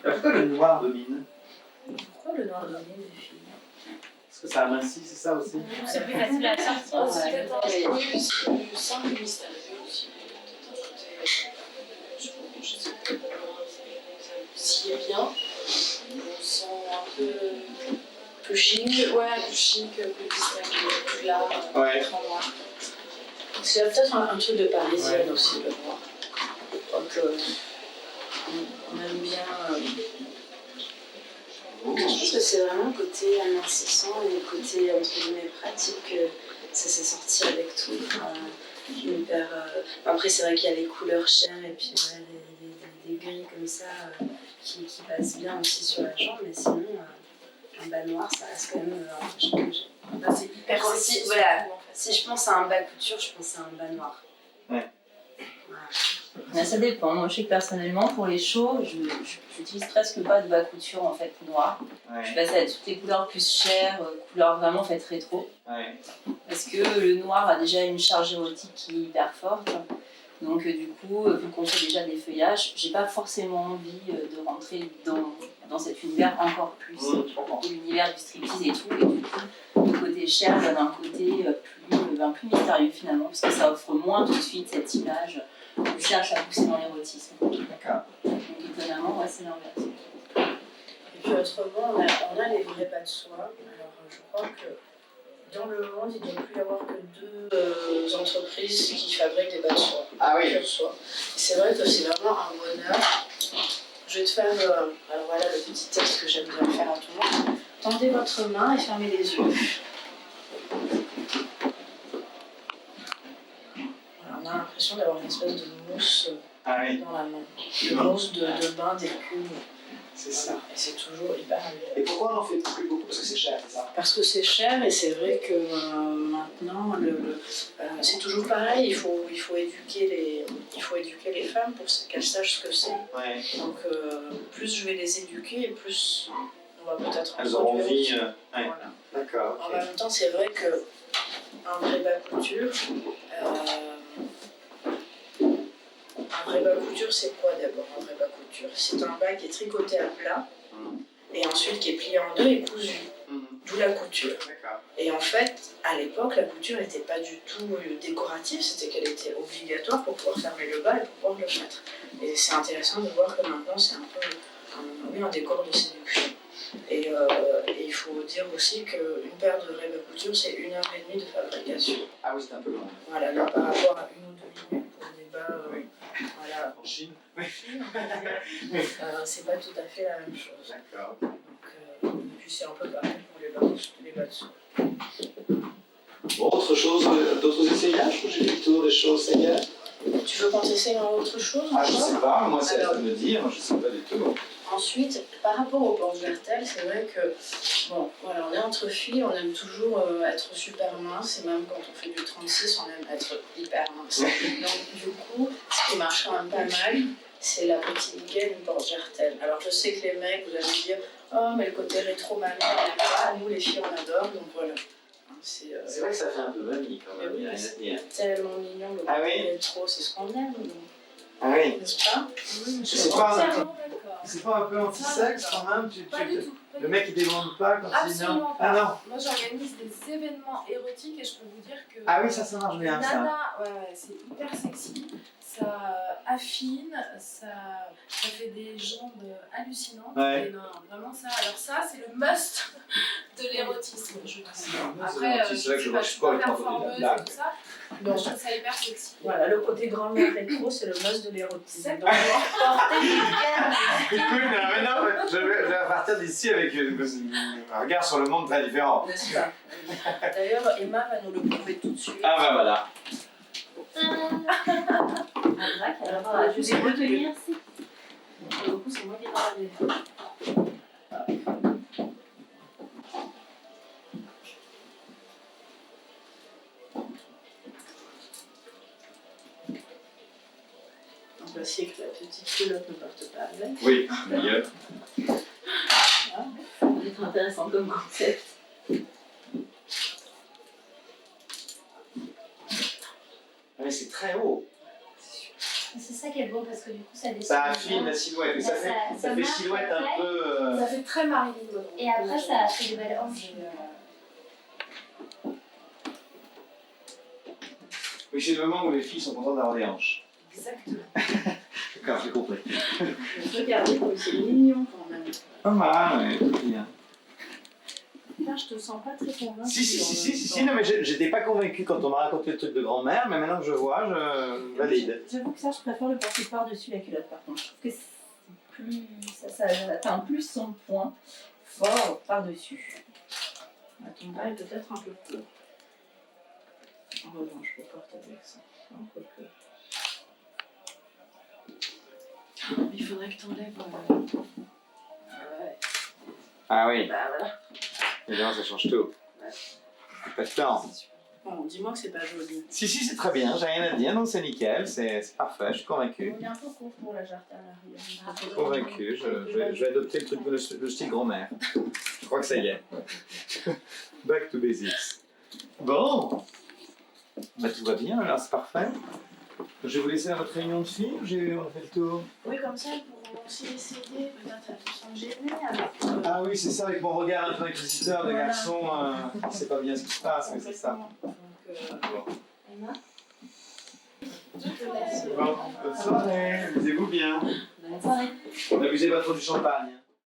Pourquoi le noir domine? Pourquoi le noir domine les filles? Parce que ça amincit, c'est ça aussi? C'est plus facile à sortir. C'est peut-être un Oui, c'est plus simple et mystérieux aussi. Peut-être un côté. Je sais pas, ça s'y est bien. On sent un peu chic, ouais, plus chic, plus distingué, plus large, Ouais. en noir. C'est peut-être un truc de parisienne aussi, le noir. Donc, on aime bien. Je pense que c'est vraiment le côté amincissant et le côté entre guillemets pratique. Ça s'est sorti avec tout. Après, c'est vrai qu'il y a les couleurs chères et puis ouais, des gris comme ça qui passent bien aussi sur la jambe, mais sinon, un bas noir, ça reste quand même un peu changé. C'est hyper sexy. Voilà, si je pense à un bas couture, je pense à un bas noir. Ouais. Voilà. Mais ça dépend. Moi, je sais que personnellement, pour les shows, j'utilise presque pas de bas couture en fait noir. Ouais. Je passe à toutes les couleurs plus chères, couleurs vraiment en fait rétro. Ouais. Parce que le noir a déjà une charge érotique qui est hyper forte. Donc du coup, vu qu'on fait déjà des feuillages, j'ai pas forcément envie de rentrer dans cet univers encore plus, l'univers du striptease et tout. Et du coup, le côté cher donne un côté plus mystérieux finalement, parce que ça offre moins tout de suite cette image. On cherche à pousser dans l'érotisme. D'accord. Donc étonnamment, ouais, c'est l'inverse. Et puis autrement, on a les vrais bas de soie. Alors je crois que dans le monde, il ne doit plus y avoir que 2 entreprises qui fabriquent des bas de soie. Ah oui. Pure soie. Et c'est vrai que c'est vraiment un bonheur. Je vais te faire, alors voilà le petit texte que j'aime bien faire à tout le monde. Tendez votre main et fermez les yeux. Voilà, on a l'impression d'avoir une espèce de mousse Ah oui. dans la main. Une mousse de bain d'écume. C'est ça. Voilà. Et c'est toujours hyper agréable. Et pourquoi on en fait plus beaucoup? Parce que c'est cher, c'est ça? Parce que c'est cher et c'est vrai que maintenant, c'est toujours pareil, il faut éduquer les femmes pour qu'elles sachent ce que c'est. Ouais. Donc plus je vais les éduquer et plus on va peut-être en Elles auront produire envie. aussi. Ouais. Voilà. D'accord. En Ok. même temps, c'est vrai que un vrai bas couture, c'est quoi d'abord un vrai bas couture? C'est un bas qui est tricoté à plat et ensuite qui est plié en 2 et cousu. D'où la couture. D'accord. Et en fait, à l'époque, la couture n'était pas du tout décorative, c'était qu'elle était obligatoire pour pouvoir fermer le bas et pour pouvoir le mettre. Et c'est intéressant de voir que maintenant, c'est un peu un décor de séduction. Et il faut dire aussi qu'une paire de vraies bas couture, c'est 1h30 de fabrication. Ah oui, c'est un peu long. Voilà, là, par rapport à 1 ou 2 minutes pour des bas, Oui. voilà, En Chine? on va dire, c'est pas tout à fait la même chose. D'accord. Donc, et puis c'est un peu pareil pour les bas de soie. Bon, autre chose, d'autres essayages? J'ai fait le tour des choses sérieuses. Tu veux qu'on t'essaye autre chose Ah, je encore? sais pas, moi c'est à Alors, toi de me dire, je sais pas du tout. Ensuite, par rapport aux porte-jartelles, c'est vrai que, bon, voilà, on est entre filles, on aime toujours être super mince, et même quand on fait du 36, on aime être hyper mince. Donc, du coup, ce qui marche quand même pas mal, c'est la petite gaine porte-jartelle. Alors, je sais que les mecs, vous allez dire, oh, mais le côté rétro-mamie, on n'aime pas, nous les filles, on adore, donc voilà. C'est vrai que ça fait un peu mamie quand même. C'est tellement mignon, le Ah côté oui? rétro, c'est ce qu'on aime, Ah oui? n'est-ce pas? C'est pas, Entièrement d'accord. c'est pas un peu anti-sexe quand même? Pas du tout. Le mec il demande pas quand il dit non? Absolument Ah pas. non? Moi j'organise des événements érotiques et je peux vous dire que. Ah oui, ça marche bien ça. Nana, ouais, c'est hyper sexy. Ça affine, ça fait des jambes hallucinantes. Ouais. Et non, vraiment ça. Alors ça, c'est le must de l'érotisme, je trouve. Après, C'est vrai que je marche suis pas avec performeuse la et blague. tout ça. Donc, Donc je trouve ça hyper sexy. voilà, le côté grand-mère rétro, c'est le must de l'érotisme. Exactement. Porter des gaines. Écoute, mais non, je vais partir d'ici avec un regard sur le monde très différent. N'est-ce pas? D'ailleurs, Emma va nous le prouver tout de suite. Ah bah voilà. Alors, je vais retenir. Pour le coup, c'est moi qui ai parlé. On va essayer que la petite culotte ne parte pas avec. Oui, mieux. Ça va être intéressant comme concept. Mais c'est très haut. C'est ça qui est beau parce que du coup ça descend. Ça affine la silhouette, mais ça fait marque silhouette un après. peu. Ça fait très Marilyn Monroe. Et après ça fait des belles hanches. Oui, c'est le moment où les filles sont contentes d'avoir des hanches. Exactement. D'accord, j'ai compris. Regardez, c'est mignon quand même. Pas mal, ouais, très bien. Là, je te sens pas très convaincue. Si, non, mais j'étais pas convaincu quand on m'a raconté le truc de grand-mère, mais maintenant que je vois, je valide. J'avoue que ça, je préfère le porter par-dessus la culotte par contre. Je trouve que c'est plus. Ça atteint plus son point fort par-dessus. Ton bas est peut-être un peu court. En revanche, je peux porter avec ça. Non, quoique. Il faudrait que t'enlèves. Ouais. Ah oui, Bah voilà. évidemment, ça change tout. Pas de temps. Bon, dis-moi que c'est pas joli. Si, c'est très bien, j'ai rien à dire, non, c'est nickel, c'est parfait, je suis convaincu. On est un peu court pour la jarretelle à l'arrière. Convaincu, je vais adopter le truc de le style grand-mère. Je crois que ça y est. Back to basics. Bon, bah tout va bien, alors c'est parfait. Je vais vous laisser à votre réunion de filles, on a fait le tour. Oui, comme ça, ils pourront aussi les céder. Peut-être elles se sont gênées avec. Ah oui, c'est ça, avec mon regard un peu inquisiteur de Voilà. garçon, c'est pas bien ce qui se passe, mais c'est ça. Donc, Bon. Emma, je te laisse. Bon, bonne soirée, amusez-vous bien. Bonne soirée. N'abusez pas trop du champagne.